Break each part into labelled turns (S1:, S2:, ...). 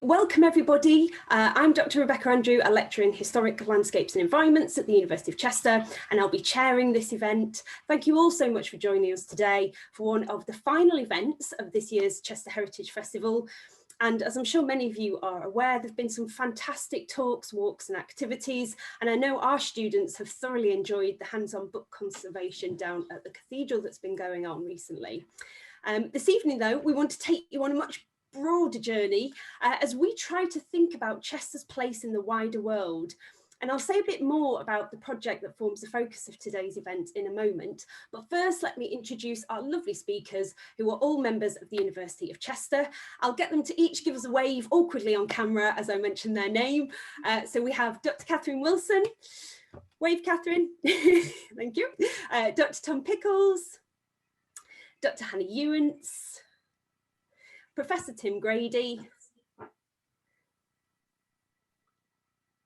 S1: Welcome everybody. I'm Dr. Rebecca Andrew, a lecturer in Historic Landscapes and Environments at the University of Chester, and I'll be chairing this event. Thank you all so much for joining us today for one of the final events of this year's Chester Heritage Festival. And as I'm sure many of you are aware, there have been some fantastic talks, walks and activities, and I know our students have thoroughly enjoyed the hands-on book conservation down at the cathedral that's been going on recently. This evening though, we want to take you on a much broader journey as we try to think about Chester's place in the wider world. And I'll say a bit more about the project that forms the focus of today's event in a moment. But first, let me introduce our lovely speakers who are all members of the University of Chester. I'll get them to each give us a wave awkwardly on camera as I mention their name. So we have Dr. Katherine Wilson. Wave, Katherine. Thank you. Dr. TomPickles. Dr. Hannah Ewance. Professor Tim Grady,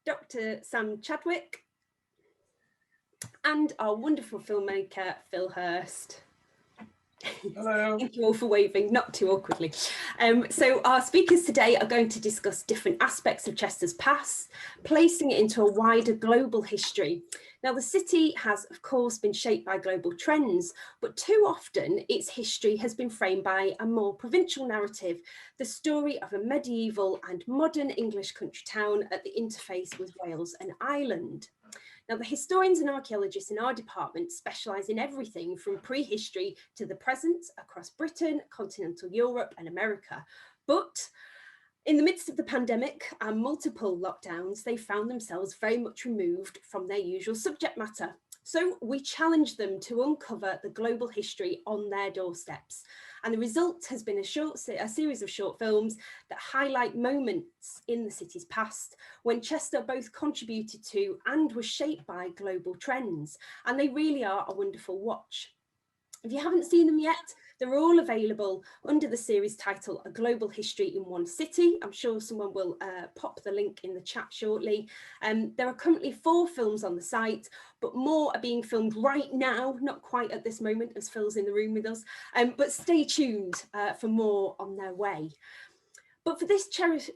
S1: Dr. Sam Chadwick, and our wonderful filmmaker, Phil Hurst.
S2: Hello.
S1: Thank you all for waving, not too awkwardly. So our speakers today are going to discuss different aspects of Chester's past, placing it into a wider global history. Now, the city has, of course, been shaped by global trends, but too often its history has been framed by a more provincial narrative, the story of a medieval and modern English country town at the interface with Wales and Ireland. Now, the historians and archaeologists in our department specialise in everything from prehistory to the present across Britain, continental Europe and America. But in the midst of the pandemic and multiple lockdowns, they found themselves very much removed from their usual subject matter. So we challenged them to uncover the global history on their doorsteps. And the result has been a series of short films that highlight moments in the city's past when Chester both contributed to and was shaped by global trends. And they really are a wonderful watch. If you haven't seen them yet, they're all available under the series title, A Global History in One City. I'm sure someone will pop the link in the chat shortly. There are currently 4 films on the site, but more are being filmed right now, not quite at this moment as Phil's in the room with us, but stay tuned for more on their way. But for this Chester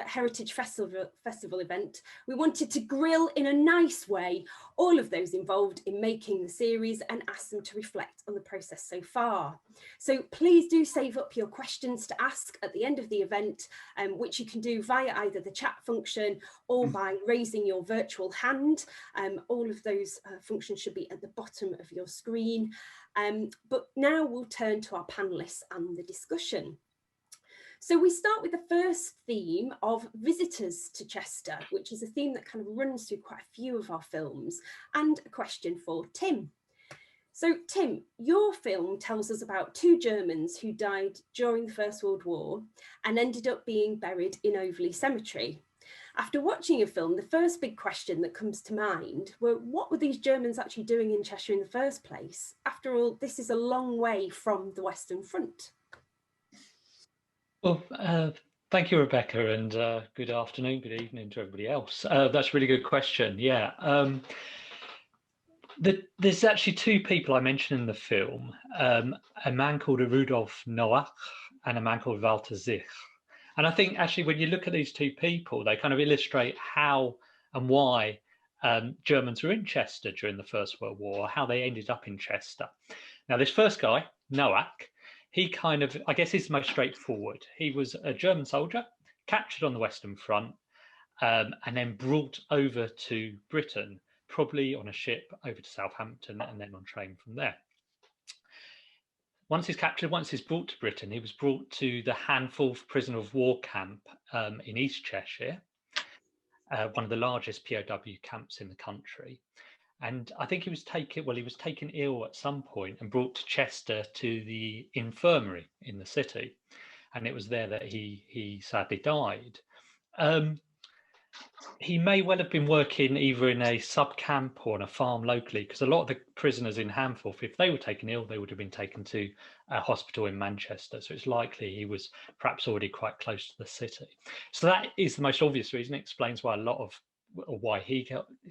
S1: Heritage Festival event, we wanted to grill in a nice way all of those involved in making the series and ask them to reflect on the process so far. So please do save up your questions to ask at the end of the event, which you can do via either the chat function or by raising your virtual hand. All of those functions should be at the bottom of your screen. But now we'll turn to our panelists and the discussion. So we start with the first theme of visitors to Chester, which is a theme that kind of runs through quite a few of our films, and a question for Tim. So Tim, your film tells us about 2 Germans who died during the First World War and ended up being buried in Overley Cemetery. After watching your film, the first big question that comes to mind were, what were these Germans actually doing in Chester in the first place? After all, this is a long way from the Western Front.
S3: Well, thank you, Rebecca, and good afternoon, good evening to everybody else. That's a really good question. Yeah, there's actually 2 people I mentioned in the film, a man called Rudolf Noack and a man called Walter Sich. And I think actually when you look at these 2 people, they kind of illustrate how and why Germans were in Chester during the First World War, how they ended up in Chester. Now, this first guy, Noack, he kind of, I guess he's the most straightforward. He was a German soldier, captured on the Western Front, and then brought over to Britain, probably on a ship over to Southampton and then on train from there. Once he's captured, once he's brought to Britain, he was brought to the Handforth prisoner of war camp in East Cheshire, one of the largest POW camps in the country. And I think he was taken ill at some point and brought to Chester to the infirmary in the city. And it was there that he sadly died. He may well have been working either in a sub-camp or on a farm locally, because a lot of the prisoners in Handforth, if they were taken ill, they would have been taken to a hospital in Manchester. So it's likely he was perhaps already quite close to the city. So that is the most obvious reason. It explains why why he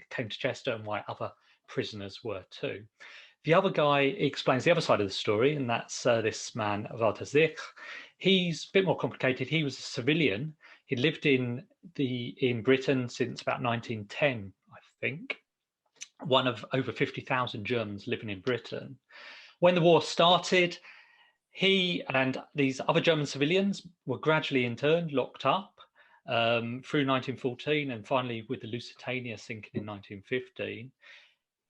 S3: came to Chester and why other prisoners were too. The other guy explains the other side of the story, and that's this man, Walter Sich. He's a bit more complicated. He was a civilian. He lived in Britain since about 1910, I think. One of over 50,000 Germans living in Britain. When the war started, he and these other German civilians were gradually interned, locked up through 1914, and finally with the Lusitania sinking in 1915.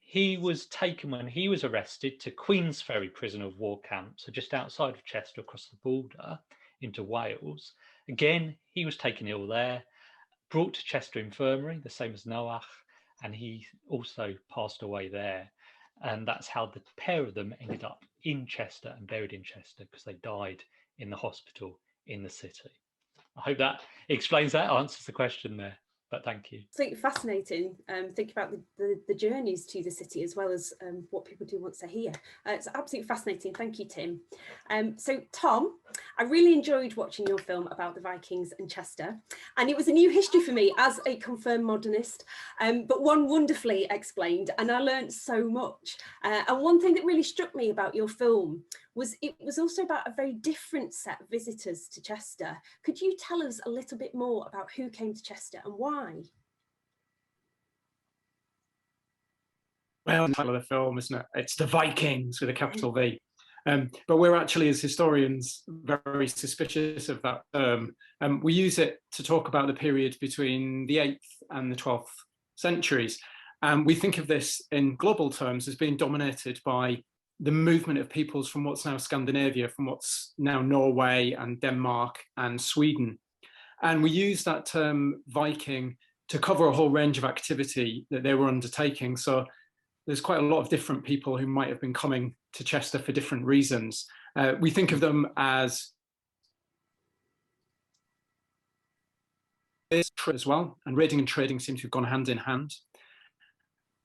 S3: He was taken, when he was arrested, to Queensferry prisoner of war camp, so just outside of Chester, across the border into Wales. Again, he was taken ill there, brought to Chester Infirmary, the same as Noach, and he also passed away there. And that's how the pair of them ended up in Chester and buried in Chester, because they died in the hospital in the city. I hope that explains that, answers the question there. But thank you.
S1: It's fascinating. Think about the journeys to the city, as well as what people do once they're here. It's absolutely fascinating. Thank you, Tim. So Tom, I really enjoyed watching your film about the Vikings and Chester, and it was a new history for me as a confirmed modernist, but one wonderfully explained, and I learned so much. And one thing that really struck me about your film was it was also about a very different set of visitors to Chester. Could you tell us a little bit more about who came to Chester and why?
S2: Well, the title of the film, isn't it? It's the Vikings with a capital V. But we're actually, as historians, very suspicious of that term. We use it to talk about the period between the 8th and the 12th centuries. And we think of this in global terms as being dominated by the movement of peoples from what's now Scandinavia, from what's now Norway and Denmark and Sweden. And we use that term Viking to cover a whole range of activity that they were undertaking. So there's quite a lot of different people who might have been coming to Chester for different reasons. We think of them as as well, and raiding and trading seem to have gone hand in hand.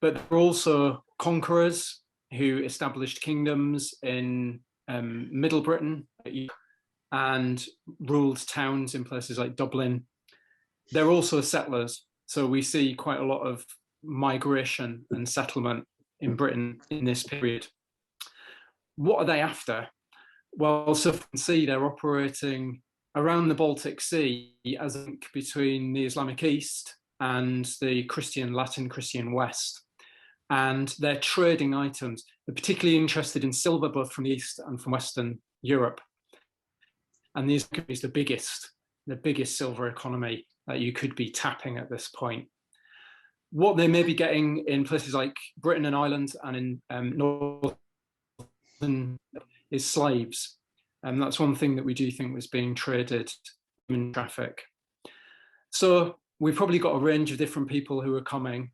S2: But there were also conquerors who established kingdoms in Middle Britain and ruled towns in places like Dublin. They're also settlers, so we see quite a lot of migration and settlement in Britain in this period. What are they after? Well, so you can see they're operating around the Baltic Sea as a link between the Islamic East and the Latin Christian West. And they're trading items. They're particularly interested in silver, both from the East and from Western Europe. And these is the biggest silver economy that you could be tapping at this point. What they may be getting in places like Britain and Ireland and in Northern is slaves. And that's one thing that we do think was being traded in traffic. So we've probably got a range of different people who are coming.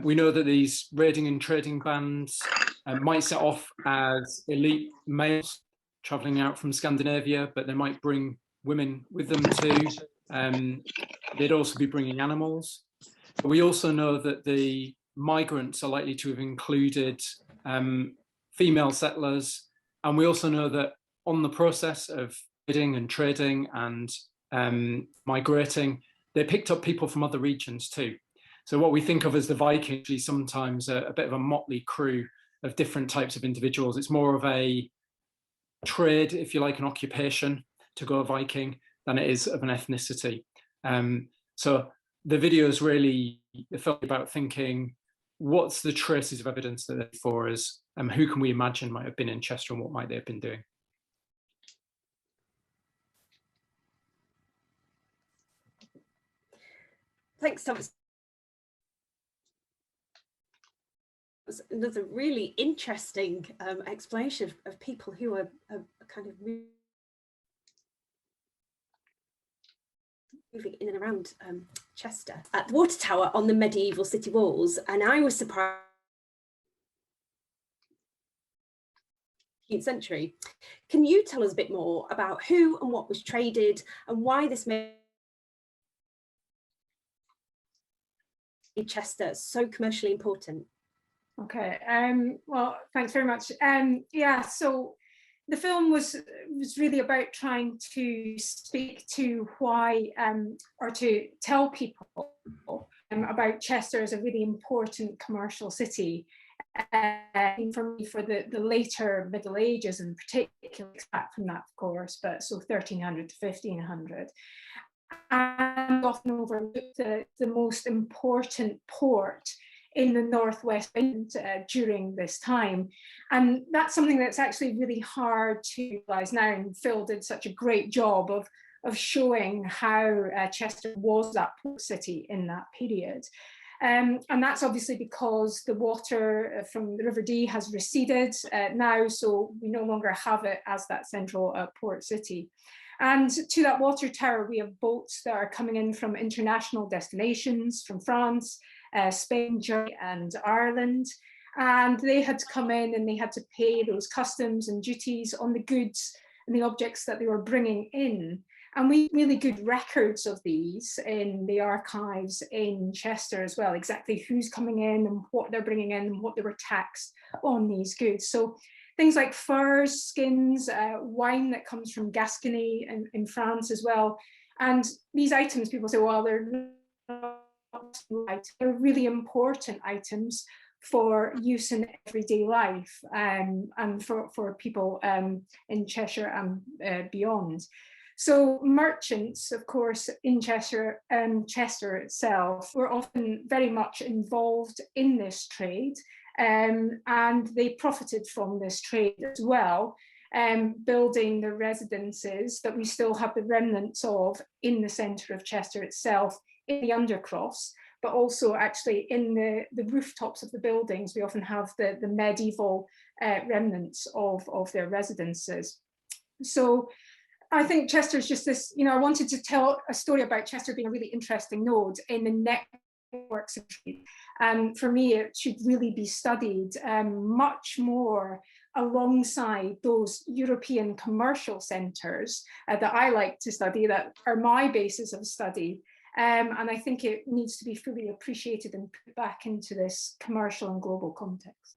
S2: We know that these raiding and trading bands might set off as elite males traveling out from Scandinavia, but they might bring women with them too. They'd also be bringing animals. But we also know that the migrants are likely to have included female settlers. And we also know that on the process of raiding and trading and migrating, they picked up people from other regions too. So what we think of as the Vikings is sometimes a bit of a motley crew of different types of individuals. It's more of a trade, if you like, an occupation to go Viking than it is of an ethnicity. So the video is really about thinking, what's the traces of evidence that they're for us? Who can we imagine might have been in Chester and what might they have been doing?
S1: Thanks, Thomas. Another really interesting explanation of people who are kind of moving in and around Chester. At the water tower on the medieval city walls, and I was surprised. 19th century. Can you tell us a bit more about who and what was traded and why this made Chester so commercially important?
S4: Okay, well, thanks very much. Yeah, so the film was really about trying to speak to why, or to tell people about Chester as a really important commercial city. for the later Middle Ages, and particularly back from that, of course, but so 1300 to 1500. And often overlooked the most important port in the northwest during this time. And that's something that's actually really hard to realize now, and Phil did such a great job of showing how Chester was that port city in that period. And that's obviously because the water from the River Dee has receded now, so we no longer have it as that central port city. And to that water tower, we have boats that are coming in from international destinations, from France, Spain, Germany, and Ireland. And they had to come in and they had to pay those customs and duties on the goods and the objects that they were bringing in. And we have really good records of these in the archives in Chester as well, exactly who's coming in and what they're bringing in and what they were taxed on these goods. So things like furs, skins, wine that comes from Gascony in France as well. And these items, people say, well, they're really important items for use in everyday life and for people in Cheshire and beyond. So merchants, of course, in Cheshire itself were often very much involved in this trade, and they profited from this trade as well, building the residences that we still have the remnants of in the centre of Chester itself, in the undercross, but also actually in the rooftops of the buildings. We often have the medieval remnants of their residences. So I think Chester is just this, I wanted to tell a story about Chester being a really interesting node in the networks of trade. And for me, it should really be studied much more alongside those European commercial centres that I like to study, that are my basis of study. And I think it needs to be fully appreciated and put back into this commercial and global context.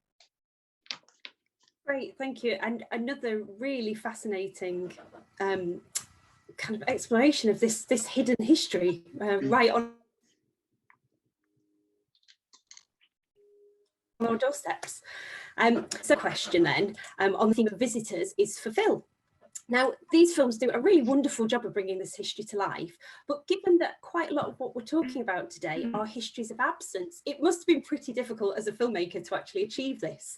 S1: Great, thank you. And another really fascinating kind of exploration of this hidden history right on our doorsteps. So question then on the theme of visitors is for Phil. Now, these films do a really wonderful job of bringing this history to life, but given that quite a lot of what we're talking about today are histories of absence, it must have been pretty difficult as a filmmaker to actually achieve this.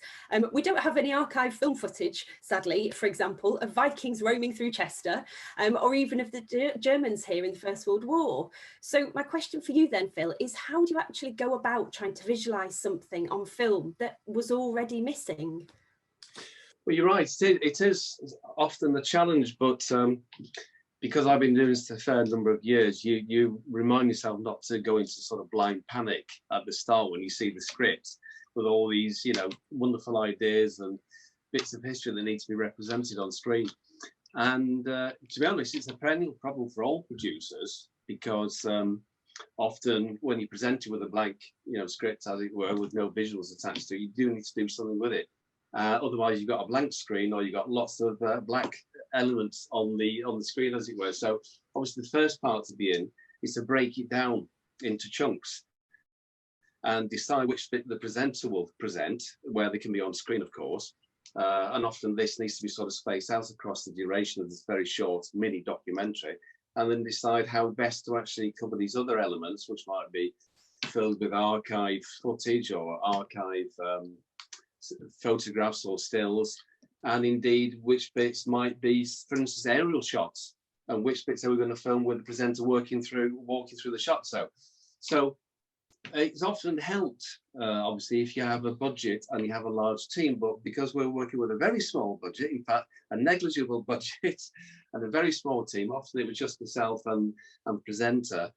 S1: We don't have any archive film footage, sadly, for example, of Vikings roaming through Chester, or even of the Germans here in the First World War. So my question for you then, Phil, is how do you actually go about trying to visualise something on film that was already missing?
S5: Well, you're right. It is often a challenge, but because I've been doing this a fair number of years, you remind yourself not to go into sort of blind panic at the start when you see the script with all these, wonderful ideas and bits of history that need to be represented on screen. And to be honest, it's a perennial problem for all producers because often when you present it with a blank, script, as it were, with no visuals attached to it, you do need to do something with it. Otherwise, you've got a blank screen, or you've got lots of black elements on the screen, as it were. So, obviously, the first part to be in is to break it down into chunks and decide which bit the presenter will present, where they can be on screen, of course. And often this needs to be sort of spaced out across the duration of this very short mini documentary, and then decide how best to actually cover these other elements, which might be filled with archive footage or archive photographs or stills, and indeed which bits might be, for instance, aerial shots, and which bits are we going to film with the presenter walking through the shot. So it's often helped, obviously, if you have a budget and you have a large team, but because we're working with a very small budget, in fact, a negligible budget and a very small team, often it was just myself and presenter.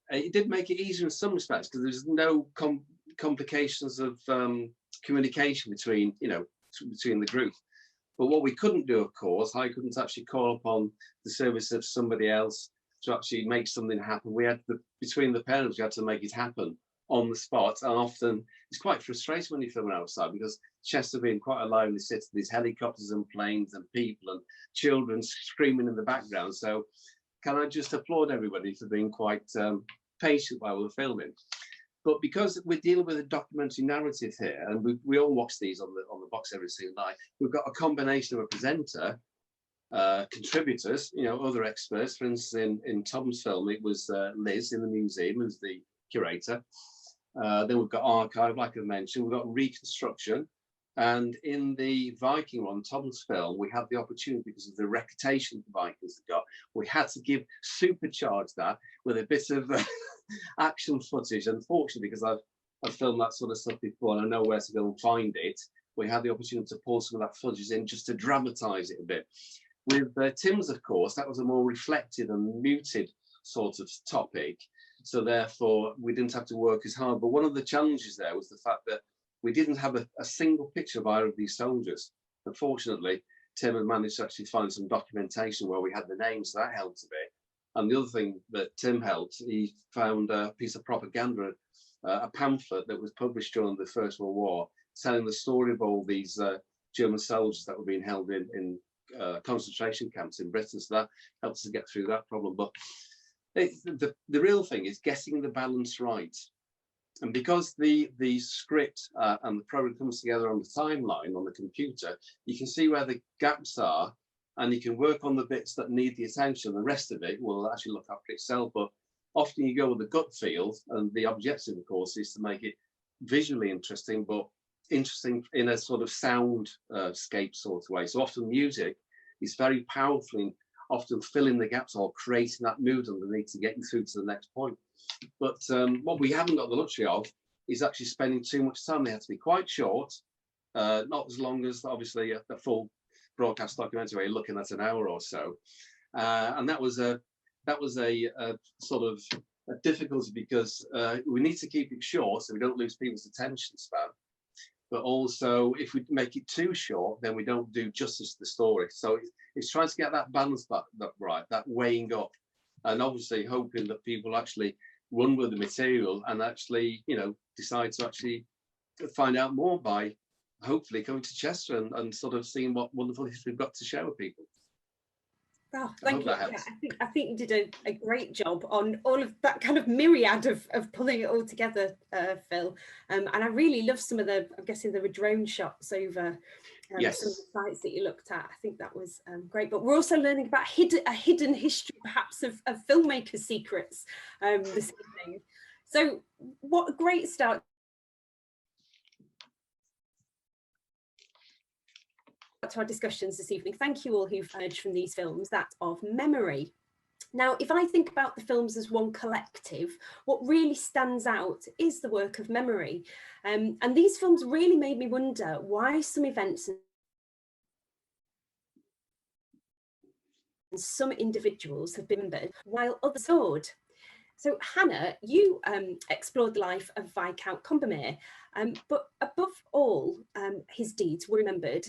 S5: It did make it easier in some respects because there's no complications of communication between the group. But what we couldn't do, of course, I couldn't actually call upon the service of somebody else to actually make something happen. We had between the parents, we had to make it happen on the spot. And often it's quite frustrating when you're filming outside because Chester being quite a lively city, there's helicopters and planes and people and children screaming in the background. So can I just applaud everybody for being quite patient while we're filming? But because we're dealing with a documentary narrative here, and we all watch these on the box every single night, we've got a combination of a presenter, contributors, you know, other experts. For instance, in Tom's film, it was Liz in the museum as the curator. Then we've got archive, like I mentioned, we've got reconstruction. And in the Viking one, Tom's film, we had the opportunity, because of the reputation the Vikings have got, we had to supercharge that with a bit of action footage. Unfortunately, because I've filmed that sort of stuff before and I know where to go and find it, we had the opportunity to pull some of that footage in just to dramatise it a bit. With Tim's, of course, that was a more reflected and muted sort of topic. So therefore, we didn't have to work as hard. But one of the challenges there was the fact that we didn't have a single picture of either of these soldiers. Unfortunately, Tim had managed to actually find some documentation where we had the names, so that helped a bit. And the other thing that Tim helped, he found a piece of propaganda, a pamphlet that was published during the First World War, telling the story of all these German soldiers that were being held in concentration camps in Britain. So that helped us to get through that problem. But the real thing is getting the balance right. And because the script and the program comes together on the timeline on the computer, you can see where the gaps are, and you can work on the bits that need the attention. The rest of it will actually look after itself. But often you go with the gut feel, and the objective, of course, is to make it visually interesting, but interesting in a sort of soundscape sort of way. So often music is very powerful in often filling the gaps or creating that mood underneath to get you through to the next point. But what we haven't got the luxury of is actually spending too much time. They have to be quite short, not as long as obviously a full broadcast documentary where you're looking at an hour or so. And that was a sort of a difficulty, because we need to keep it short so we don't lose people's attention span. But also, if we make it too short, then we don't do justice to the story. So it's trying to get that balance that right, that weighing up, and obviously hoping that people actually run with the material and actually, you know, decide to actually find out more by hopefully coming to Chester and sort of seeing what wonderful history we've got to share with people.
S1: Oh, thank you. Yeah, I think you did a great job on all of that kind of myriad of pulling it all together, Phil. And I really love some of the, I'm guessing there were drone shots over
S5: yes.
S1: some of the sites that you looked at. I think that was great. But we're also learning about a hidden history, perhaps, of filmmakers' secrets this evening. So what a great start to our discussions this evening. Thank you all who've emerged from these films, that of memory. Now, if I think about the films as one collective, what really stands out is the work of memory. And these films really made me wonder why some events and some individuals have been remembered while others adored. So Hannah, you explored the life of Viscount Combermere, but above all, his deeds were remembered.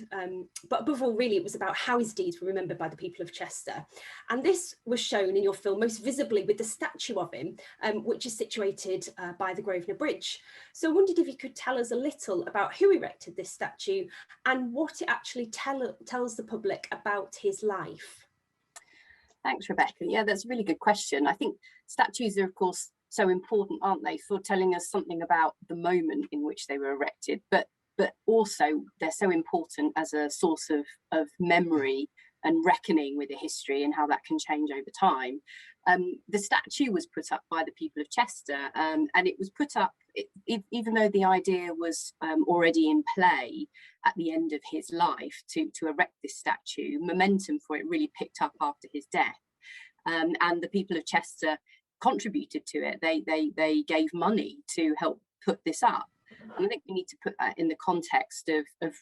S1: But above all, really, it was about how his deeds were remembered by the people of Chester. And this was shown in your film most visibly with the statue of him, which is situated by the Grosvenor Bridge. So I wondered if you could tell us a little about who erected this statue and what it actually tells the public about his life.
S6: Thanks, Rebecca. Yeah, that's a really good question. I think statues are, of course, so important, aren't they, for telling us something about the moment in which they were erected, but also they're so important as a source of memory and reckoning with the history and how that can change over time. The statue was put up by the people of Chester, and it was put up, even though the idea was already in play at the end of his life to erect this statue. Momentum for it really picked up after his death, and the people of Chester contributed to it. They gave money to help put this up, and I think we need to put that in the context of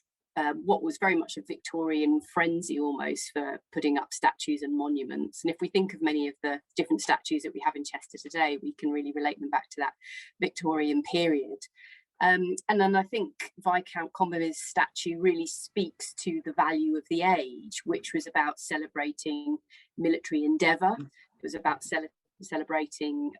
S6: what was very much a Victorian frenzy almost for putting up statues and monuments. And if we think of many of the different statues that we have in Chester today, we can really relate them back to that Victorian period. And then I think Viscount Combermere's statue really speaks to the value of the age, which was about celebrating military endeavour. It was about celebrating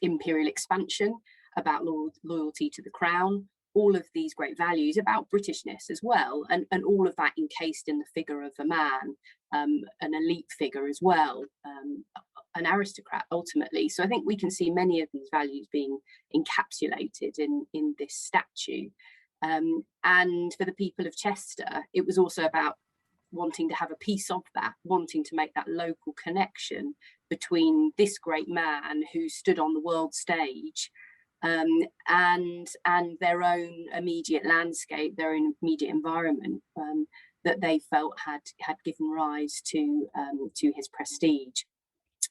S6: imperial expansion, about loyalty to the crown, all of these great values, about Britishness as well, and all of that encased in the figure of a man, an elite figure as well, an aristocrat ultimately. So I think we can see many of these values being encapsulated in this statue. And for the people of Chester, it was also about wanting to have a piece of that, wanting to make that local connection between this great man who stood on the world stage and their own immediate landscape, their own immediate environment that they felt had given rise to his prestige.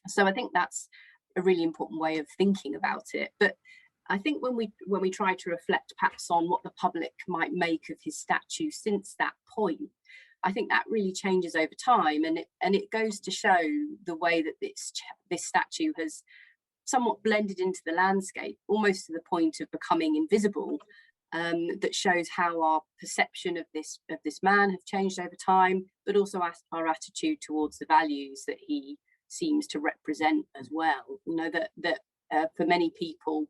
S6: So I think that's a really important way of thinking about it. But I think when we try to reflect perhaps on what the public might make of his statue since that point, I think that really changes over time, and it goes to show the way that this statue has somewhat blended into the landscape, almost to the point of becoming invisible. That shows how our perception of this man have changed over time, but also our attitude towards the values that he seems to represent as well. You know, that for many people,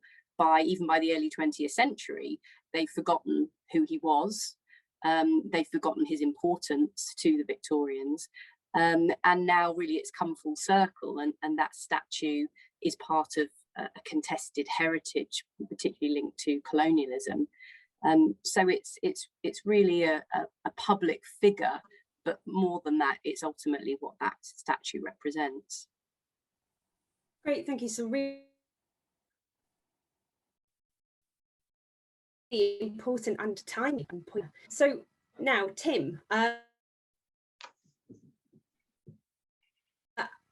S6: even by the early 20th century, they've forgotten who he was. They've forgotten his importance to the Victorians, and now really it's come full circle, and that statue is part of a contested heritage, particularly linked to colonialism. So it's really a public figure, but more than that, it's ultimately what that statue represents.
S1: Great, thank you. So really important and timely point. So now, Tim,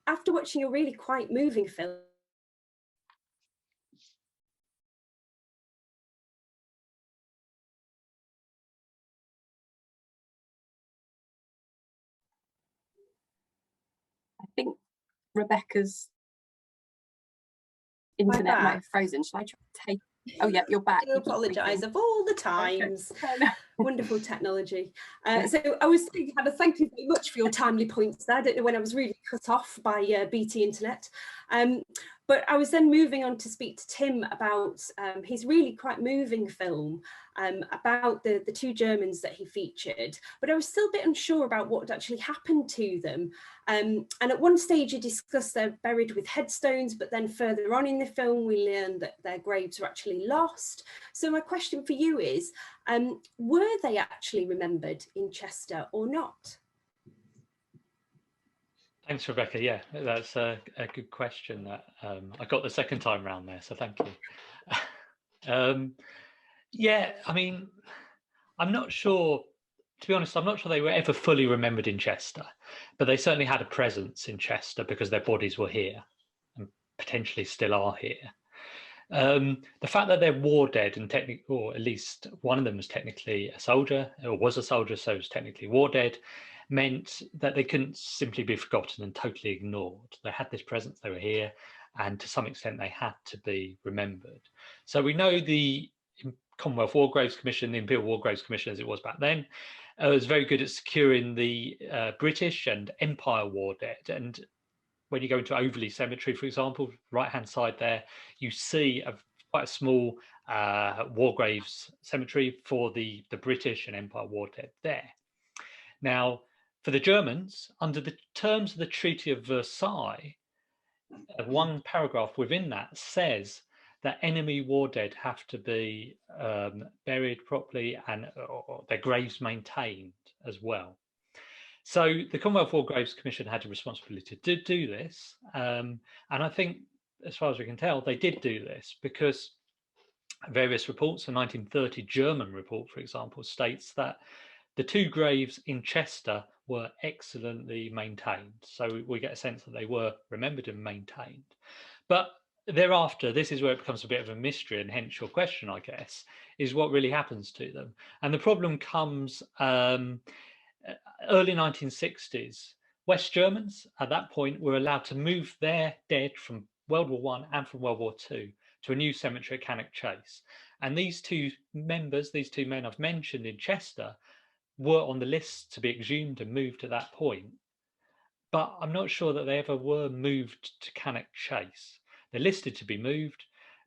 S1: after watching a really quite moving film,
S6: I think Rebecca's internet might have frozen. Shall I try to take? Oh yeah, you're back.
S1: I apologise of all the times.
S6: Okay.
S1: Wonderful technology. So I was thinking, Hannah, thank you very much for your timely points there. I don't know when I was really cut off by BT Internet. But I was then moving on to speak to Tim about his really quite moving film about the two Germans that he featured. But I was still a bit unsure about what had actually happened to them. And at one stage you discussed they're buried with headstones, but then further on in the film we learned that their graves were actually lost. So my question for you is, were they actually remembered in Chester or not?
S3: Thanks, Rebecca. Yeah, that's a good question that I got the second time round there, so thank you. Yeah, I mean, I'm not sure, to be honest, I'm not sure they were ever fully remembered in Chester, but they certainly had a presence in Chester because their bodies were here and potentially still are here. The fact that they're war dead and technically, or at least one of them was technically a soldier, or was a soldier, so was technically war dead, meant that they couldn't simply be forgotten and totally ignored. They had this presence, they were here, and to some extent they had to be remembered. So we know the Commonwealth War Graves Commission, the Imperial War Graves Commission as it was back then, was very good at securing the British and Empire war dead. And when you go into Overley Cemetery, for example, right-hand side there, you see quite a small war graves cemetery for the British and Empire war dead there. Now, for the Germans, under the terms of the Treaty of Versailles, one paragraph within that says that enemy war dead have to be buried properly and their graves maintained as well. So the Commonwealth War Graves Commission had a responsibility to do this. And I think, as far as we can tell, they did do this because various reports, a 1930 German report, for example, states that the two graves in Chester were excellently maintained. So we get a sense that they were remembered and maintained. But thereafter, this is where it becomes a bit of a mystery, and hence your question, I guess, is what really happens to them. And the problem comes early 1960s. West Germans at that point were allowed to move their dead from World War I and from World War II to a new cemetery at Cannock Chase. And these two members, these two men I've mentioned in Chester, were on the list to be exhumed and moved at that point. But I'm not sure that they ever were moved to Cannock Chase. They're listed to be moved,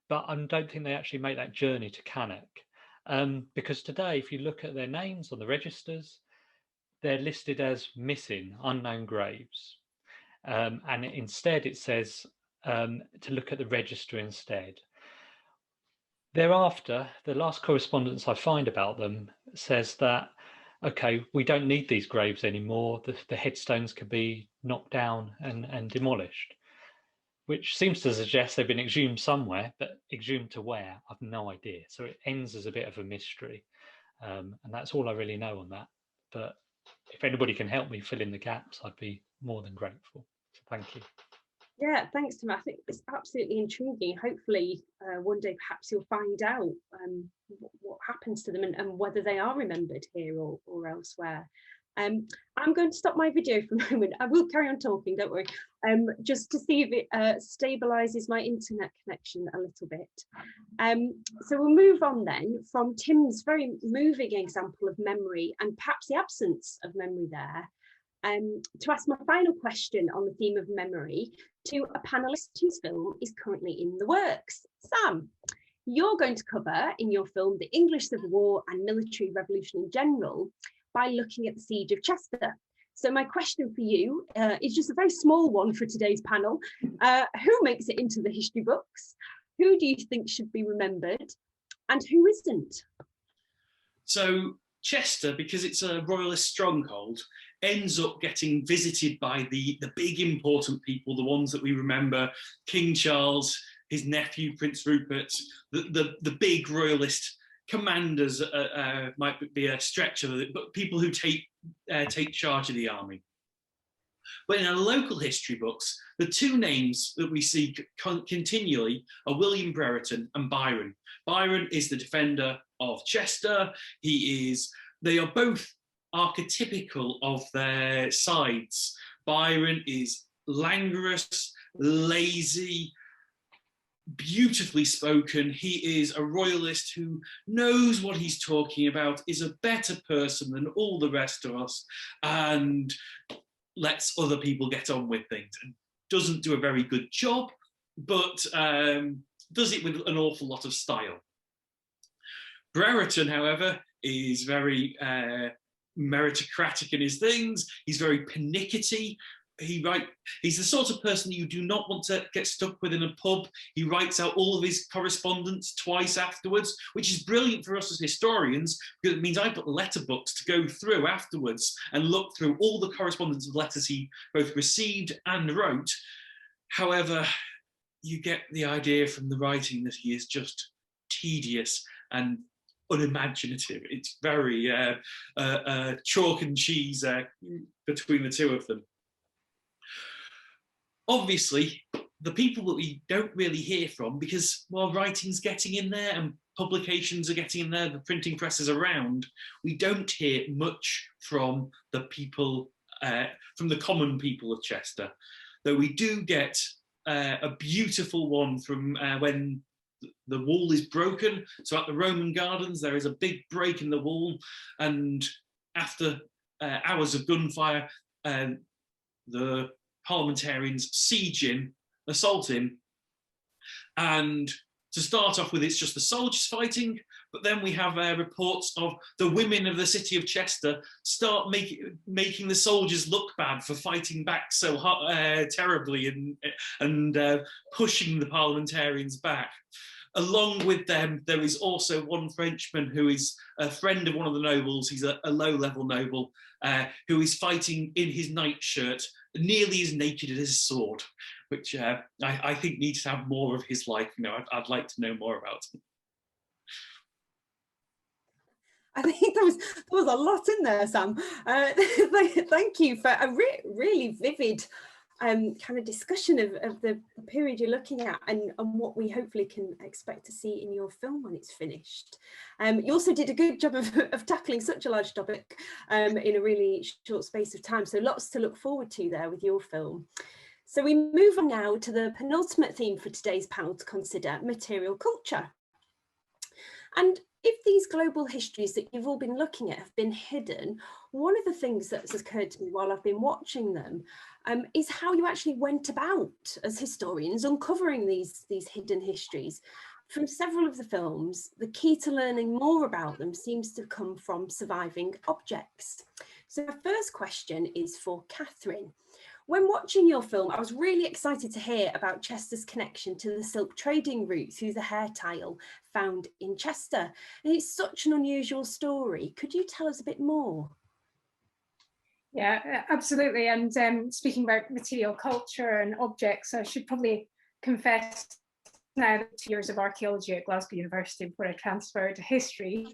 S3: but I don't think they actually make that journey to Cannock. Because today, if you look at their names on the registers, they're listed as missing, unknown graves. And instead it says to look at the register instead. Thereafter, the last correspondence I find about them says that, okay, we don't need these graves anymore. The headstones could be knocked down and demolished, which seems to suggest they've been exhumed somewhere, but exhumed to where, I've no idea. So it ends as a bit of a mystery. And that's all I really know on that. But if anybody can help me fill in the gaps, I'd be more than grateful. So thank you.
S1: Yeah, thanks, Tim. I think it's absolutely intriguing. Hopefully, one day perhaps you'll find out what happens to them and whether they are remembered here or elsewhere. I'm going to stop my video for a moment. I will carry on talking, don't worry, just to see if it stabilises my internet connection a little bit. So we'll move on then from Tim's very moving example of memory and perhaps the absence of memory there, to ask my final question on the theme of memory to a panellist whose film is currently in the works. Sam, you're going to cover in your film the English Civil War and military revolution in general by looking at the Siege of Chester. So my question for you is just a very small one for today's panel. Who makes it into the history books? Who do you think should be remembered? And who isn't?
S7: So Chester, because it's a royalist stronghold, ends up getting visited by the big important people, the ones that we remember: King Charles, his nephew Prince Rupert, the big royalist commanders. Might be a stretch of it, but people who take charge of the army. But in our local history books, the two names that we see continually are William Brereton and Byron. Byron is the defender of Chester. They are both archetypical of their sides. Byron is languorous, lazy, beautifully spoken. He is a royalist who knows what he's talking about, is a better person than all the rest of us, and lets other people get on with things. And doesn't do a very good job, but does it with an awful lot of style. Brereton, however, is very meritocratic in his things. He's very pernickety. He's the sort of person you do not want to get stuck with in a pub. He writes out all of his correspondence twice afterwards, which is brilliant for us as historians, because it means I've got letter books to go through afterwards and look through all the correspondence of letters he both received and wrote. However, you get the idea from the writing that he is just tedious and unimaginative. It's very chalk and cheese between the two of them. Obviously, the people that we don't really hear from, because while writing's getting in there and publications are getting in there, the printing press is around, we don't hear much from the people, from the common people of Chester. Though we do get a beautiful one from when the wall is broken. So at the Roman Gardens, there is a big break in the wall, and after hours of gunfire, the parliamentarians siege him, assault him, and to start off with, it's just the soldiers fighting, but then we have reports of the women of the city of Chester start making the soldiers look bad for fighting back so terribly and pushing the parliamentarians back. Along with them, there is also one Frenchman who is a friend of one of the nobles. He's a low-level noble who is fighting in his nightshirt, nearly as naked as his sword, which I think needs to have more of his life. You know, I'd like to know more about him.
S1: I think there was a lot in there, Sam. Thank you for a really vivid kind of discussion of the period you're looking at and what we hopefully can expect to see in your film when it's finished. You also did a good job of tackling such a large topic in a really short space of time. So lots to look forward to there with your film. So we move on now to the penultimate theme for today's panel to consider: material culture. And if these global histories that you've all been looking at have been hidden, one of the things that's occurred to me while I've been watching them is how you actually went about as historians uncovering these hidden histories. From several of the films, the key to learning more about them seems to come from surviving objects. So my first question is for Katherine. When watching your film, I was really excited to hear about Chester's connection to the silk trading route through the hair tile found in Chester. And it's such an unusual story. Could you tell us a bit more?
S4: Yeah, absolutely. And speaking about material culture and objects, I should probably confess now 2 years of archaeology at Glasgow University before I transferred to history,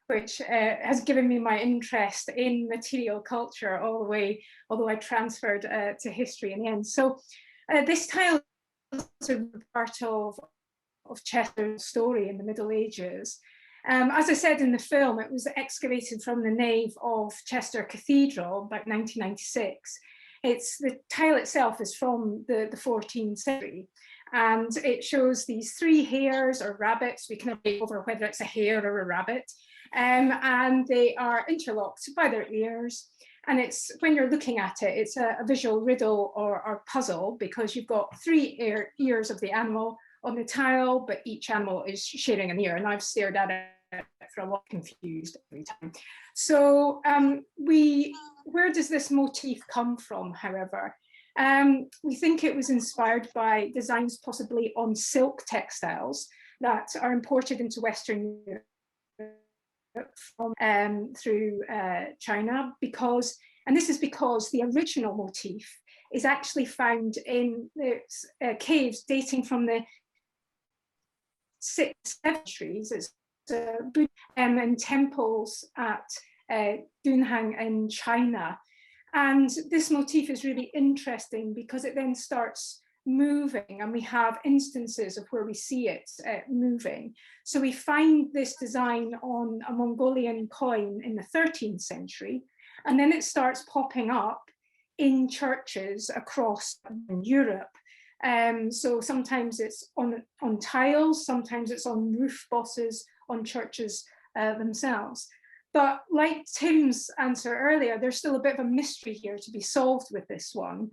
S4: which has given me my interest in material culture all the way, although I transferred to history in the end. So this tile is a part of Chester's story in the Middle Ages. As I said in the film, it was excavated from the nave of Chester Cathedral about 1996. The tile itself is from the 14th century, and it shows these 3 hares or rabbits. We can debate over whether it's a hare or a rabbit, and they are interlocked by their ears. And it's, when you're looking at it, it's a visual riddle or puzzle, because you've got 3 ears of the animal on the tile, but each animal is sharing an ear, and I've stared at it for a lot, confused every time. So where does this motif come from, however? We think it was inspired by designs possibly on silk textiles that are imported into Western Europe through China, and this is because the original motif is actually found in the caves dating from the 6th centuries. It's and temples at Dunhuang in China. And this motif is really interesting because it then starts moving, and we have instances of where we see it moving. So we find this design on a Mongolian coin in the 13th century, and then it starts popping up in churches across Europe. So sometimes it's on tiles, sometimes it's on roof bosses, on churches themselves. But like Tim's answer earlier, there's still a bit of a mystery here to be solved with this one.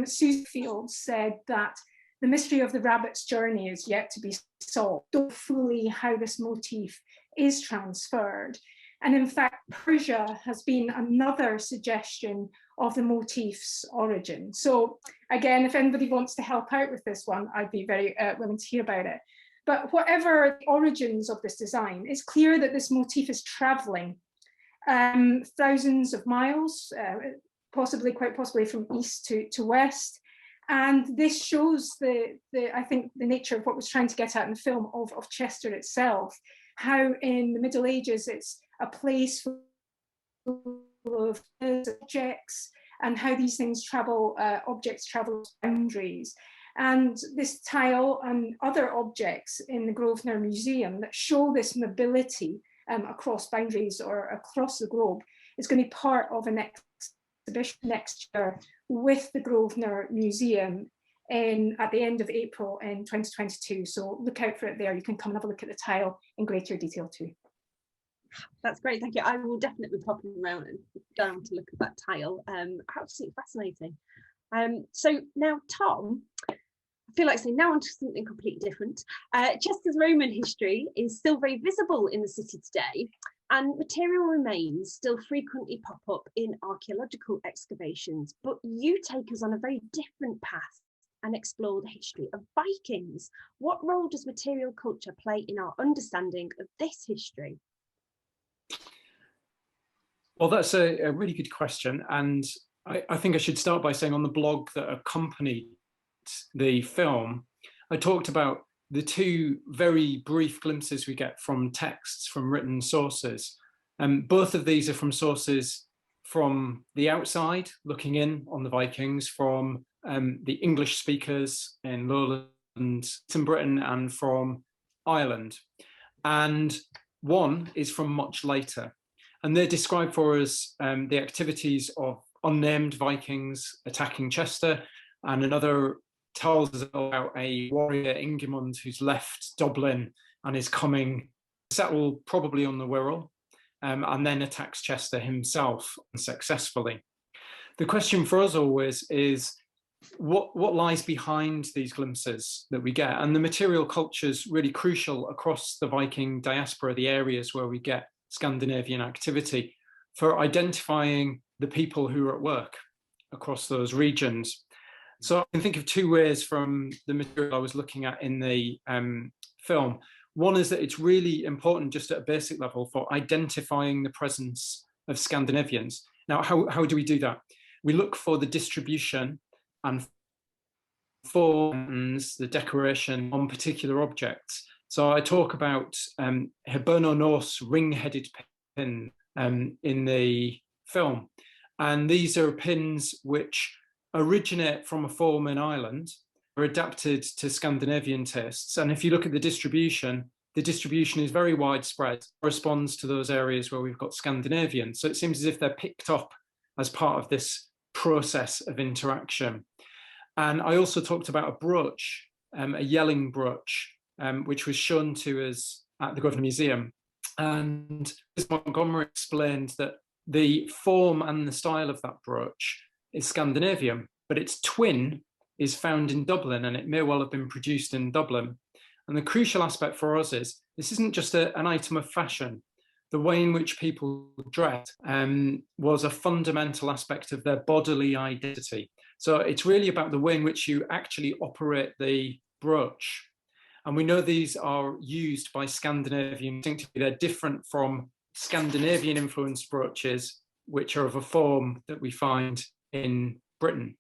S4: Susie Field said that the mystery of the rabbit's journey is yet to be solved. Don't know fully how this motif is transferred. And in fact, Persia has been another suggestion of the motif's origin. So again, if anybody wants to help out with this one, I'd be very willing to hear about it. But whatever the origins of this design, it's clear that this motif is traveling thousands of miles, quite possibly from east to west. And this shows I think the nature of what was trying to get at in the film of Chester itself, how in the Middle Ages it's a place full of objects, and how these things travel, objects travel boundaries. And this tile and other objects in the Grosvenor Museum that show this mobility across boundaries or across the globe is going to be part of an exhibition next year with the Grosvenor Museum at the end of April in 2022. So look out for it there. You can come and have a look at the tile in greater detail too.
S1: That's great, thank you. I will definitely be popping around and down to look at that tile. Absolutely fascinating. So now, Tom, I feel like saying now onto something completely different. Chester's Roman history is still very visible in the city today, and material remains still frequently pop up in archaeological excavations. But you take us on a very different path and explore the history of Vikings. What role does material culture play in our understanding of this history?
S2: Well, that's a really good question. And I think I should start by saying on the blog that accompanied the film, I talked about the 2 very brief glimpses we get from texts from written sources. Both of these are from sources from the outside, looking in on the Vikings, from the English speakers in Lowland Britain and from Ireland. And one is from much later. And they describe for us the activities of unnamed Vikings attacking Chester, and another tells us about a warrior, Ingimund, who's left Dublin and is coming to settle probably on the Wirral, and then attacks Chester himself unsuccessfully. The question for us always is, what lies behind these glimpses that we get? And the material culture is really crucial across the Viking diaspora, the areas where we get Scandinavian activity, for identifying the people who are at work across those regions. So I can think of two ways from the material I was looking at in the film. One is that it's really important just at a basic level for identifying the presence of Scandinavians. Now, how do we do that? We look for the distribution and forms, the decoration on particular objects. So I talk about Hiberno-Norse ring-headed pin in the film. And these are pins which originate from a form in Ireland, are adapted to Scandinavian tastes. And if you look at the distribution is very widespread, corresponds to those areas where we've got Scandinavian. So it seems as if they're picked up as part of this process of interaction. And I also talked about a brooch, a yelling brooch, which was shown to us at the Grosvenor Museum. And Montgomery explained that the form and the style of that brooch is Scandinavian, but its twin is found in Dublin, and it may well have been produced in Dublin. And the crucial aspect for us is this isn't just an item of fashion. The way in which people dress was a fundamental aspect of their bodily identity. So it's really about the way in which you actually operate the brooch. And we know these are used by Scandinavian instinctively. They're different from Scandinavian influenced brooches, which are of a form that we find in Britain.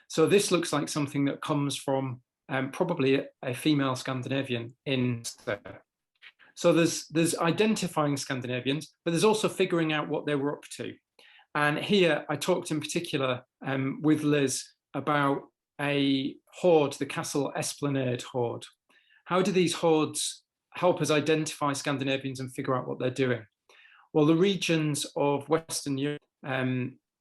S2: So this looks like something that comes from probably a female Scandinavian in there. So there's identifying Scandinavians, but there's also figuring out what they were up to. And here I talked in particular with Liz about a hoard, the Castle Esplanade hoard. How do these hoards help us identify Scandinavians and figure out what they're doing? Well, the regions of Western Europe,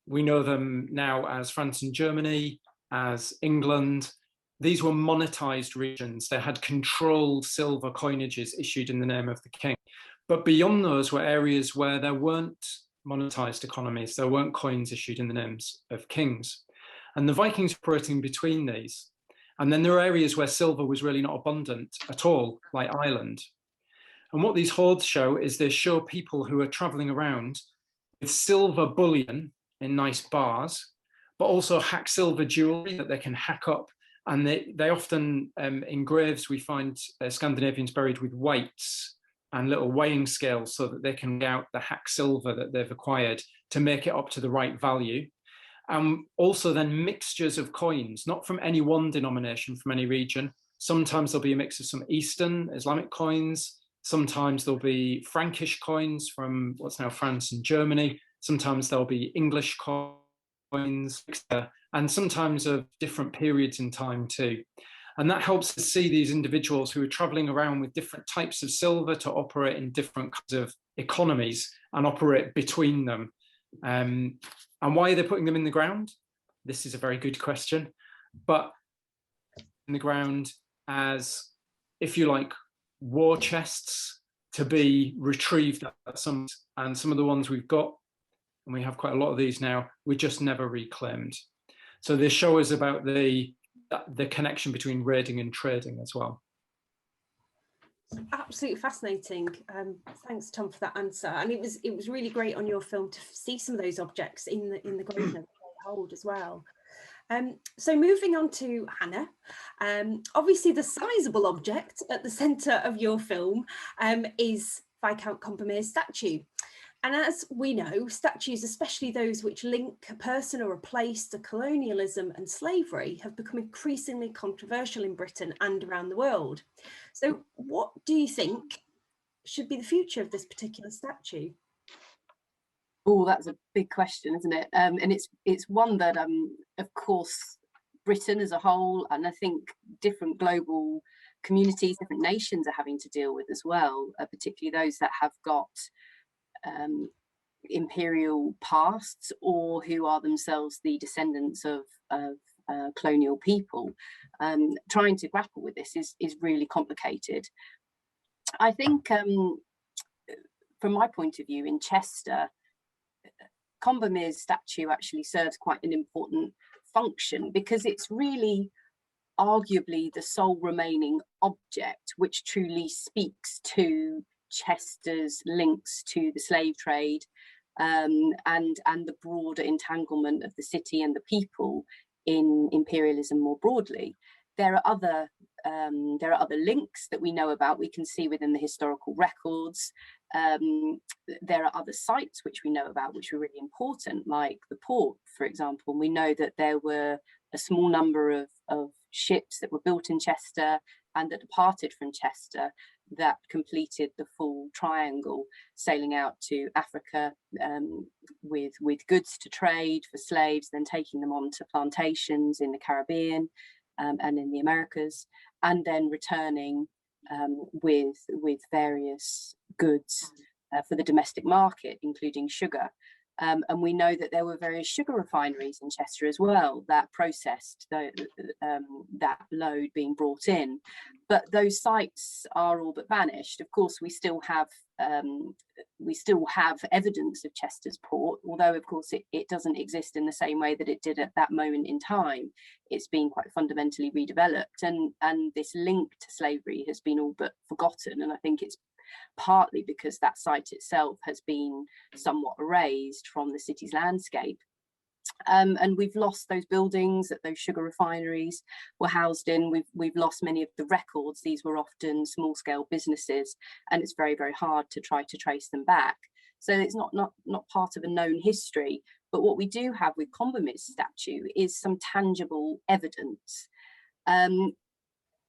S2: we know them now as France and Germany, as England. These were monetized regions. They had controlled silver coinages issued in the name of the king. But beyond those were areas where there weren't monetized economies. There weren't coins issued in the names of kings. And the Vikings were operating between these. And then there are areas where silver was really not abundant at all, like Ireland. And what these hoards show is they show people who are traveling around with silver bullion in nice bars, but also hack silver jewelry that they can hack up. And they often, in graves, we find Scandinavians buried with weights and little weighing scales so that they can weigh out the hack silver that they've acquired to make it up to the right value. Also then mixtures of coins, not from any one denomination, from any region. Sometimes there'll be a mix of some Eastern Islamic coins. Sometimes there'll be Frankish coins from what's now France and Germany. Sometimes there'll be English coins, and sometimes of different periods in time too. And that helps us see these individuals who are traveling around with different types of silver to operate in different kinds of economies and operate between them. And why are they putting them in the ground? This is a very good question. But in the ground as, if you like, war chests to be retrieved at some, and some of the ones we've got, and we have quite a lot of these now, we just never reclaimed. So they show us about the connection between raiding and trading as well.
S1: Absolutely fascinating. Thanks, Tom, for that answer. And it was really great on your film to see some of those objects in the Grosvenor hold as well. So moving on to Hannah, obviously the sizable object at the centre of your film is Viscount Combermere's statue. And as we know, statues, especially those which link a person or a place to colonialism and slavery, have become increasingly controversial in Britain and around the world. So what do you think should be the future of this particular statue?
S6: Oh, that's a big question, isn't it? And it's one that, of course, Britain as a whole, and I think different global communities, different nations are having to deal with as well, particularly those that have got imperial pasts or who are themselves the descendants of colonial people. Trying to grapple with this is really complicated. I think from my point of view in Chester, Combermere's statue actually serves quite an important function because it's really arguably the sole remaining object which truly speaks to Chester's links to the slave trade, and the broader entanglement of the city and the people in imperialism more broadly. There are other links that we know about, we can see within the historical records. There are other sites which we know about which are really important, like the port, for example. We know that there were a small number of ships that were built in Chester and that departed from Chester that completed the full triangle, sailing out to Africa with goods to trade for slaves, then taking them on to plantations in the Caribbean and in the Americas, and then returning with various goods for the domestic market, including sugar. And we know that there were various sugar refineries in Chester as well that processed that load being brought in. But those sites are all but vanished. Of course, we still have evidence of Chester's port, although of course it doesn't exist in the same way that it did at that moment in time. It's been quite fundamentally redeveloped, and this link to slavery has been all but forgotten. And I think it's partly because that site itself has been somewhat erased from the city's landscape. And we've lost those buildings that those sugar refineries were housed in. We've lost many of the records. These were often small-scale businesses, and it's very, very hard to try to trace them back. So it's not part of a known history. But what we do have with Combermere's statue is some tangible evidence.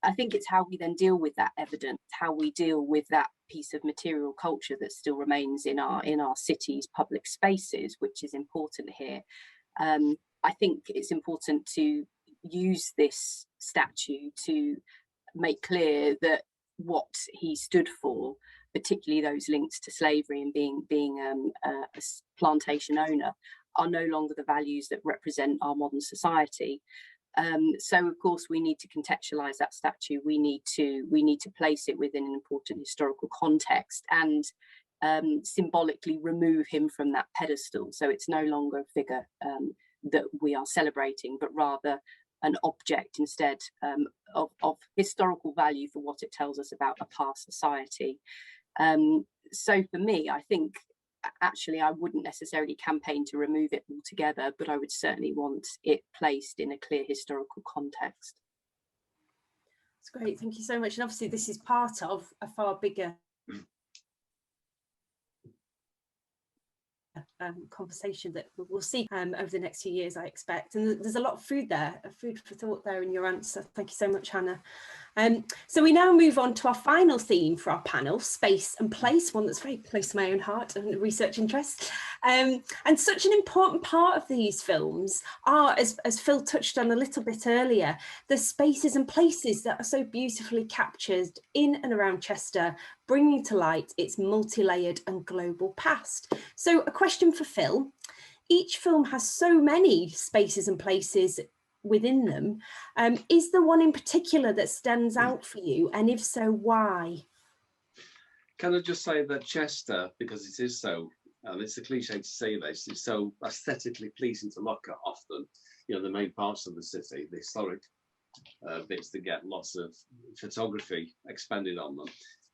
S6: I think it's how we then deal with that evidence, how we deal with that piece of material culture that still remains in our city's public spaces, which is important here. I think it's important to use this statue to make clear that what he stood for, particularly those links to slavery and being a plantation owner, are no longer the values that represent our modern society. So of course we need to contextualize that statue. We need to place it within an important historical context and symbolically remove him from that pedestal. So it's no longer a figure that we are celebrating, but rather an object instead of historical value for what it tells us about a past society. So for me, I think actually I wouldn't necessarily campaign to remove it altogether, but I would certainly want it placed in a clear historical context.
S1: That's great, thank you so much. And obviously this is part of a far bigger conversation that we'll see over the next few years, I expect. And there's a lot of food for thought there in your answer. Thank you so much, Hannah. So we now move on to our final theme for our panel, space and place, one that's very close to my own heart and research interests. And such an important part of these films are, as Phil touched on a little bit earlier, the spaces and places that are so beautifully captured in and around Chester, bringing to light its multi-layered and global past. So a question for Phil. Each film has so many spaces and places within them. Is there one in particular that stands out for you? And if so, why?
S5: Can I just say that Chester, because it is so, and it's a cliche to say this, it's so aesthetically pleasing to look at often, you know, the main parts of the city, the historic bits that get lots of photography expended on them,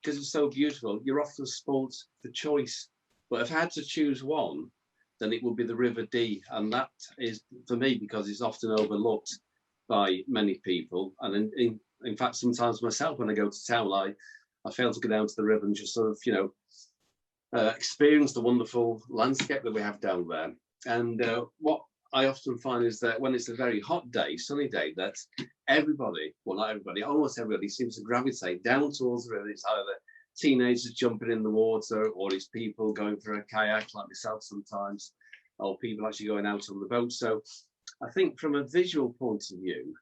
S5: because it's so beautiful. You're often spoilt for choice, but if I had to choose one, then it would be the River Dee, and that is for me because it's often overlooked by many people, and in fact sometimes myself when I go to town I fail to go down to the river and just sort of, you know, experience the wonderful landscape that we have down there. And what I often find is that when it's a very hot day, sunny day, that everybody, well not everybody, almost everybody seems to gravitate down towards the river. It's either teenagers jumping in the water, or it's people going for a kayak like myself sometimes, or people actually going out on the boat. So I think from a visual point of view,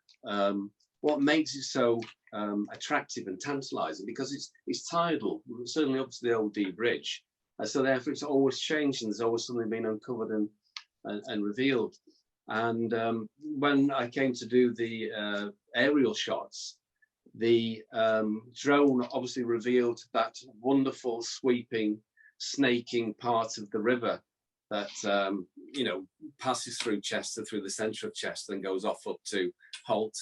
S5: what makes it so attractive and tantalizing, because it's tidal, certainly up to the old Dee Bridge, so therefore it's always changing. There's always something being uncovered and revealed. And when I came to do the aerial shots, the drone obviously revealed that wonderful sweeping, snaking part of the river that you know, passes through Chester, through the centre of Chester, and goes off up to Holt,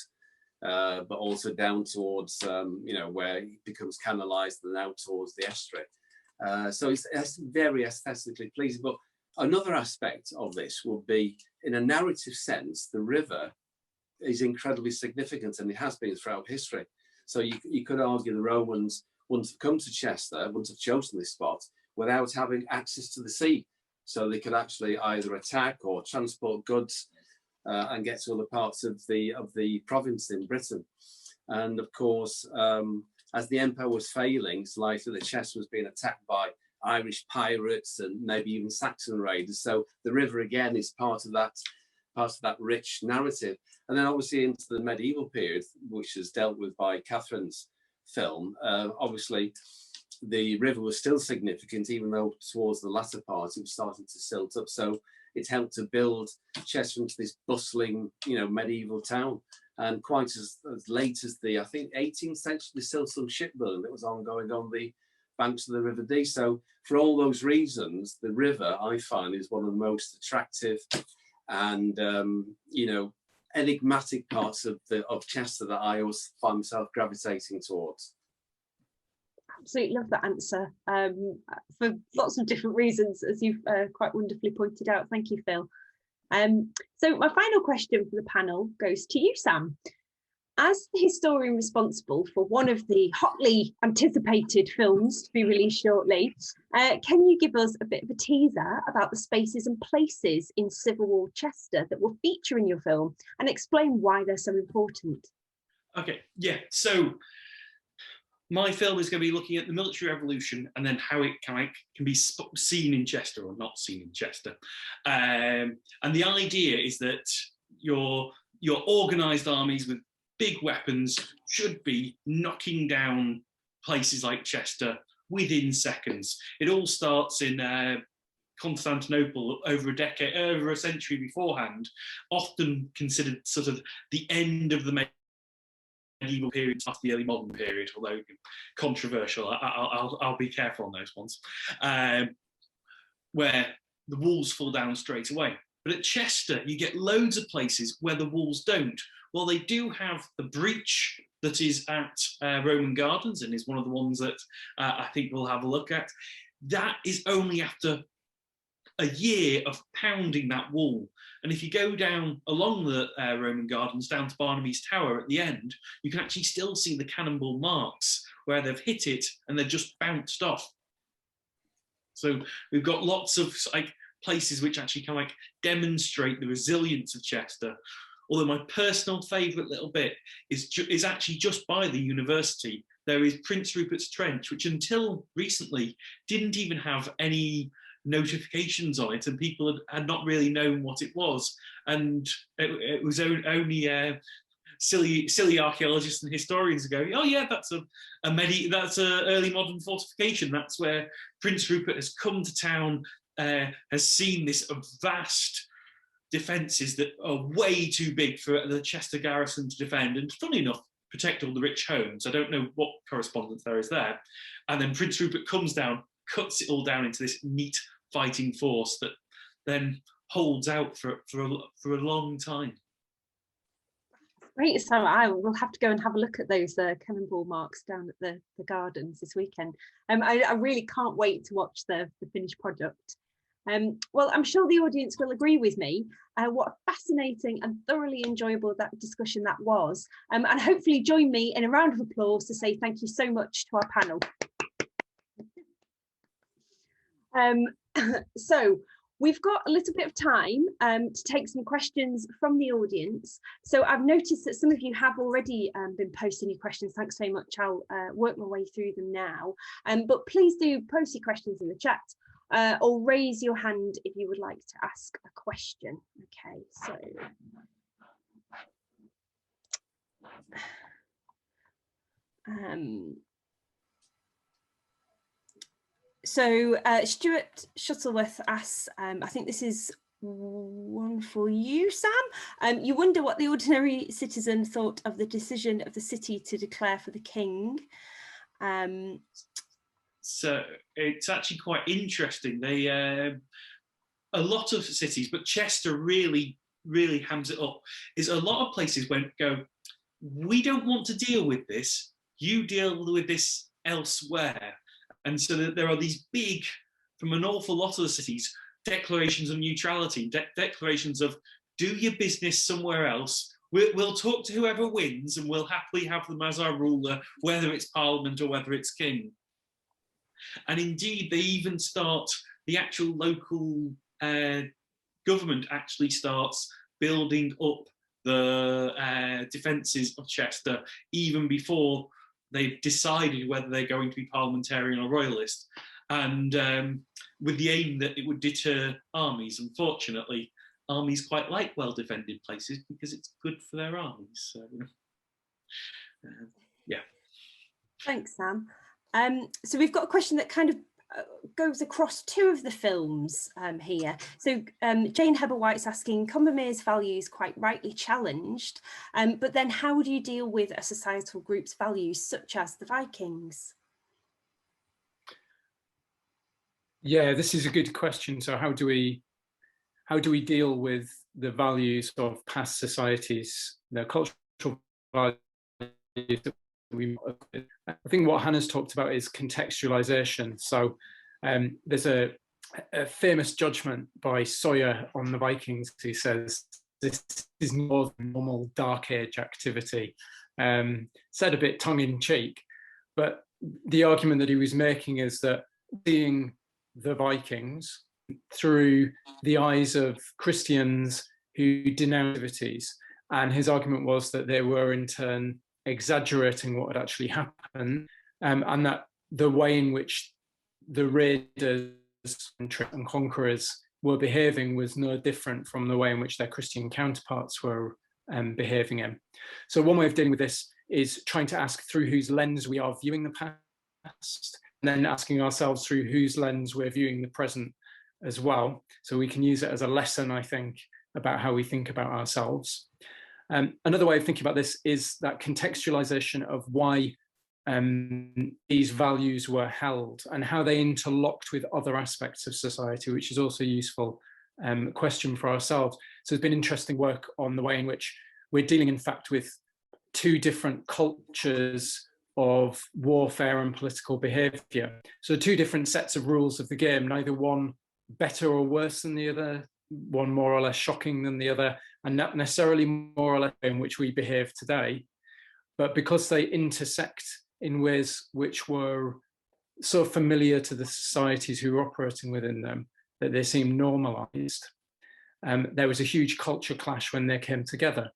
S5: but also down towards you know, where it becomes canalised and out towards the estuary. So it's very aesthetically pleasing. But Another aspect of this would be, in a narrative sense, the river is incredibly significant, and it has been throughout history. So you could argue the Romans wouldn't have come to Chester, wouldn't have chosen this spot without having access to the sea. So they could actually either attack or transport goods and get to other parts of the province in Britain. And of course, as the empire was failing, it's likely that Chester was being attacked by Irish pirates and maybe even Saxon raiders. So the river again is part of that rich narrative. And then obviously into the medieval period, which is dealt with by Catherine's film, obviously the river was still significant, even though towards the latter part it was starting to silt up. So it helped to build Chester into this bustling, medieval town. And quite as late as I think 18th century, there's still some shipbuilding that was ongoing on the banks of the River Dee. So for all those reasons, the river, I find, is one of the most attractive and enigmatic parts of Chester that I always find myself gravitating towards.
S1: Absolutely love that answer, for lots of different reasons, as you've quite wonderfully pointed out. Thank you, Phil. So my final question for the panel goes to you, Sam. As the historian responsible for one of the hotly anticipated films to be released shortly, can you give us a bit of a teaser about the spaces and places in Civil War Chester that will feature in your film, and explain why they're so important?
S7: Okay, yeah, so my film is going to be looking at the military revolution and then how it can be seen in Chester or not seen in Chester. And the idea is that your organised armies with big weapons should be knocking down places like Chester within seconds. It all starts in Constantinople over a century beforehand, often considered sort of the end of the medieval period after the early modern period, although controversial. I'll be careful on those ones, where the walls fall down straight away. But at Chester, you get loads of places where the walls don't. Well, they do have the breach that is at Roman Gardens, and is one of the ones that I think we'll have a look at. That is only after a year of pounding that wall. And if you go down along the Roman Gardens, down to Barnaby's Tower at the end, you can actually still see the cannonball marks where they've hit it and they're just bounced off. So we've got lots of places which actually kind of demonstrate the resilience of Chester. Although my personal favourite little bit is actually just by the university. There is Prince Rupert's Trench, which until recently didn't even have any notifications on it, and people had not really known what it was. And it was only silly archaeologists and historians go, oh yeah, that's a early modern fortification. That's where Prince Rupert has come to town, has seen this vast defences that are way too big for the Chester garrison to defend, and funny enough, protect all the rich homes. I don't know what correspondence there is there. And then Prince Rupert comes down, cuts it all down into this neat fighting force that then holds out for a long time.
S1: Great, so I will have to go and have a look at those cannonball marks down at the gardens this weekend. I really can't wait to watch the finished product. Well, I'm sure the audience will agree with me. What a fascinating and thoroughly enjoyable that discussion that was. And hopefully join me in a round of applause to say thank you so much to our panel. So we've got a little bit of time to take some questions from the audience. So I've noticed that some of you have already been posting your questions. Thanks so much. I'll work my way through them now. But please do post your questions in the chat. Or raise your hand if you would like to ask a question. Okay, so Stuart Shuttleworth asks, I think this is one for you, Sam. You wonder what the ordinary citizen thought of the decision of the city to declare for the king.
S7: So it's actually quite interesting. They a lot of cities, but Chester really hams it up. Is a lot of places go, we don't want to deal with this. You deal with this elsewhere. And so there are these big, from an awful lot of the cities, declarations of neutrality, declarations of do your business somewhere else. We'll talk to whoever wins and we'll happily have them as our ruler, whether it's Parliament or whether it's King. And indeed, they even start, the actual local government actually starts building up the defences of Chester even before they've decided whether they're going to be parliamentarian or royalist, and with the aim that it would deter armies. Unfortunately, armies quite like well-defended places because it's good for their armies. So, yeah.
S1: Thanks, Sam. So we've got a question that kind of goes across two of the films here. So Jane Heber-White's asking, Combermere's values quite rightly challenged, but then how do you deal with a societal group's values such as the Vikings?
S2: Yeah, this is a good question. So how do we deal with the values of past societies, the cultural values that we work with? I think what Hannah's talked about is contextualisation. So there's a famous judgment by Sawyer on the Vikings who says this is more than normal Dark Age activity. Said a bit tongue-in-cheek, but the argument that he was making is that seeing the Vikings through the eyes of Christians who denounce activities, and his argument was that they were in turn exaggerating what had actually happened, and that the way in which the raiders and conquerors were behaving was no different from the way in which their Christian counterparts were behaving in. So one way of dealing with this is trying to ask through whose lens we are viewing the past, and then asking ourselves through whose lens we're viewing the present as well. So we can use it as a lesson, I think, about how we think about ourselves. Another way of thinking about this is that contextualization of why these values were held and how they interlocked with other aspects of society, which is also a useful question for ourselves. So there's been interesting work on the way in which we're dealing, in fact, with two different cultures of warfare and political behavior. So two different sets of rules of the game, neither one better or worse than the other, one more or less shocking than the other, and not necessarily more or less in which we behave today, but because they intersect in ways which were so familiar to the societies who were operating within them that they seem normalized. There was a huge culture clash when they came together.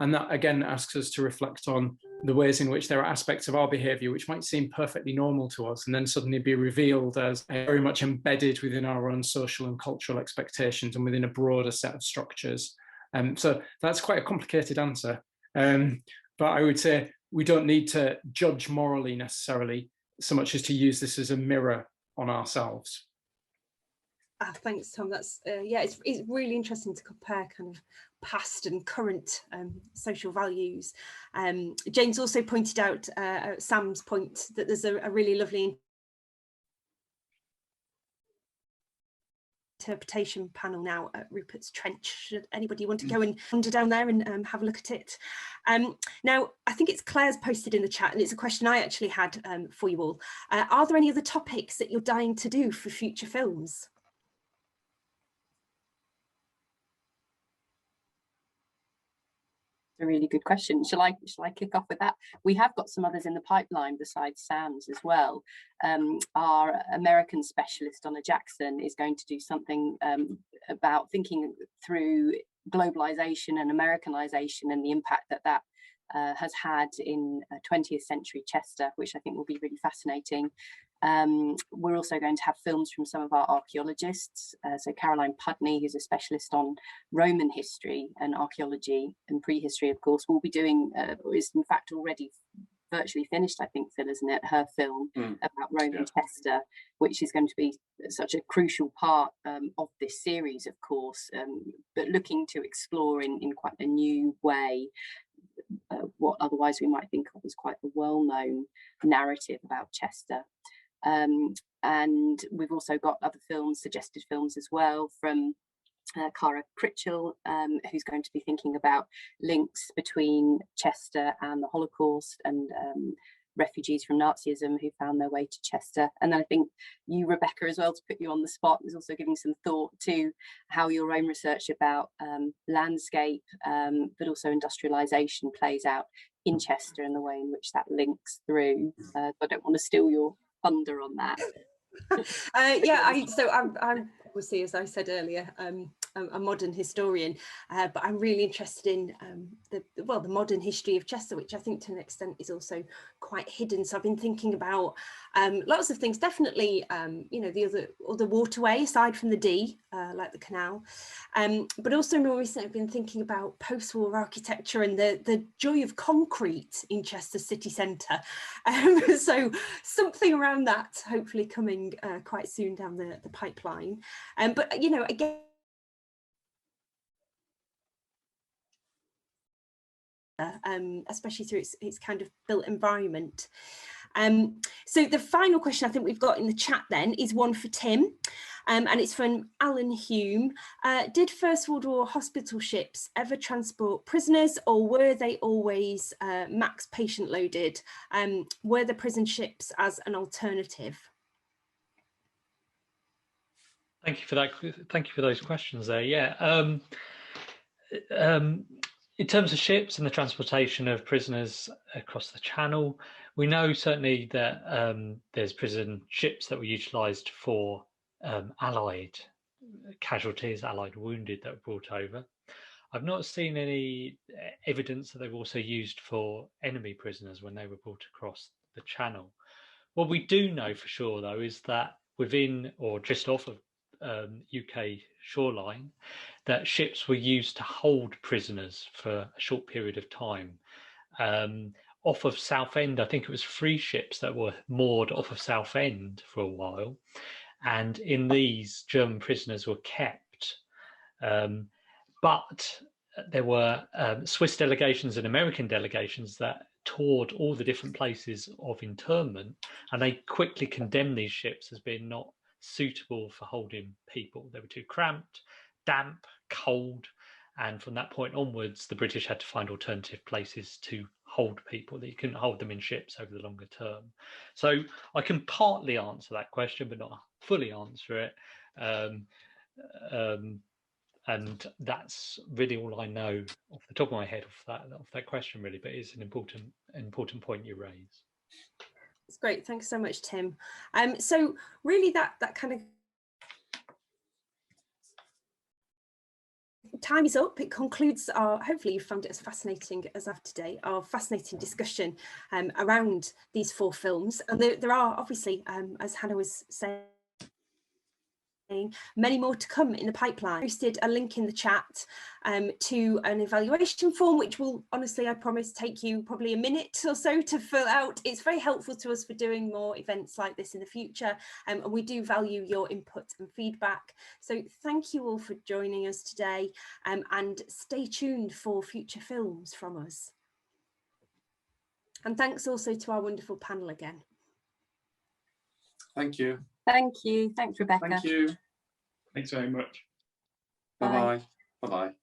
S2: And that again asks us to reflect on the ways in which there are aspects of our behavior which might seem perfectly normal to us and then suddenly be revealed as very much embedded within our own social and cultural expectations and within a broader set of structures. So that's quite a complicated answer. But I would say we don't need to judge morally necessarily so much as to use this as a mirror on ourselves.
S1: Thanks, Tom. That's yeah, it's really interesting to compare kind of past and current social values. James also pointed out Sam's point that there's a really lovely interpretation panel now at Rupert's Trench. Should anybody want to go and wander down there and have a look at it? Now, I think it's Claire's posted in the chat, and it's a question I actually had for you all. Are there any other topics that you're dying to do for future films?
S6: A really good question. Shall I kick off with that? We have got some others in the pipeline besides Sam's as well. Our American specialist, Donna Jackson, is going to do something about thinking through globalization and Americanization and the impact that has had in 20th century Chester, which I think will be really fascinating. We're also going to have films from some of our archaeologists. So Caroline Pudney, who's a specialist on Roman history and archaeology and prehistory, of course, will be doing, or is in fact already virtually finished, I think, Phil, isn't it? Her film about Roman Chester, which is going to be such a crucial part of this series, of course, but looking to explore in quite a new way what otherwise we might think of as quite a well-known narrative about Chester. And we've also got other films, suggested films as well, from Cara Critchell, who's going to be thinking about links between Chester and the Holocaust and refugees from Nazism who found their way to Chester. And then I think you, Rebecca, as well, to put you on the spot, is also giving some thought to how your own research about landscape, but also industrialisation plays out in Chester and the way in which that links through. I don't want to steal your thunder on that.
S1: Yeah, I'm obviously, as I said earlier, a modern historian, but I'm really interested in the modern history of Chester, which I think to an extent is also quite hidden. So I've been thinking about lots of things, definitely, you know, the other waterway aside from the Dee, like the canal, but also more recently I've been thinking about post-war architecture and the joy of concrete in Chester city centre. So something around that hopefully coming quite soon down the pipeline. But you know, again, especially through its kind of built environment. So the final question I think we've got in the chat then is one for Tim, and it's from Alan Hume. Did First World War hospital ships ever transport prisoners, or were they always max patient loaded? Were the prison ships as an alternative?
S3: Thank you for that. Thank you for those questions there. Yeah. In terms of ships and the transportation of prisoners across the Channel, we know certainly that there's prison ships that were utilised for Allied casualties, Allied wounded that were brought over. I've not seen any evidence that they were also used for enemy prisoners when they were brought across the Channel. What we do know for sure, though, is that within or just off of UK shoreline, that ships were used to hold prisoners for a short period of time. Off of Southend, I think it was 3 ships that were moored off of Southend for a while, and in these German prisoners were kept. But there were Swiss delegations and American delegations that toured all the different places of internment, and they quickly condemned these ships as being not suitable for holding people. They were too cramped, damp, cold, and from that point onwards, the British had to find alternative places to hold people. They couldn't hold them in ships over the longer term. So I can partly answer that question, but not fully answer it. And that's really all I know off the top of my head of that question, really. But it's an important point you raise.
S1: It's great. Thanks so much, Tim. So really that kind of time is up. It concludes our, hopefully you found it as fascinating as I've today, our fascinating discussion around these 4 films. And there are obviously, as Hannah was saying, many more to come in the pipeline. I posted a link in the chat to an evaluation form, which will honestly, I promise, take you probably a minute or so to fill out. It's very helpful to us for doing more events like this in the future, and we do value your input and feedback. So thank you all for joining us today, and stay tuned for future films from us. And thanks also to our wonderful panel again.
S5: Thank you.
S6: Thank you. Thanks, Rebecca.
S5: Thank you.
S7: Thanks very much.
S5: Bye-bye. Bye-bye.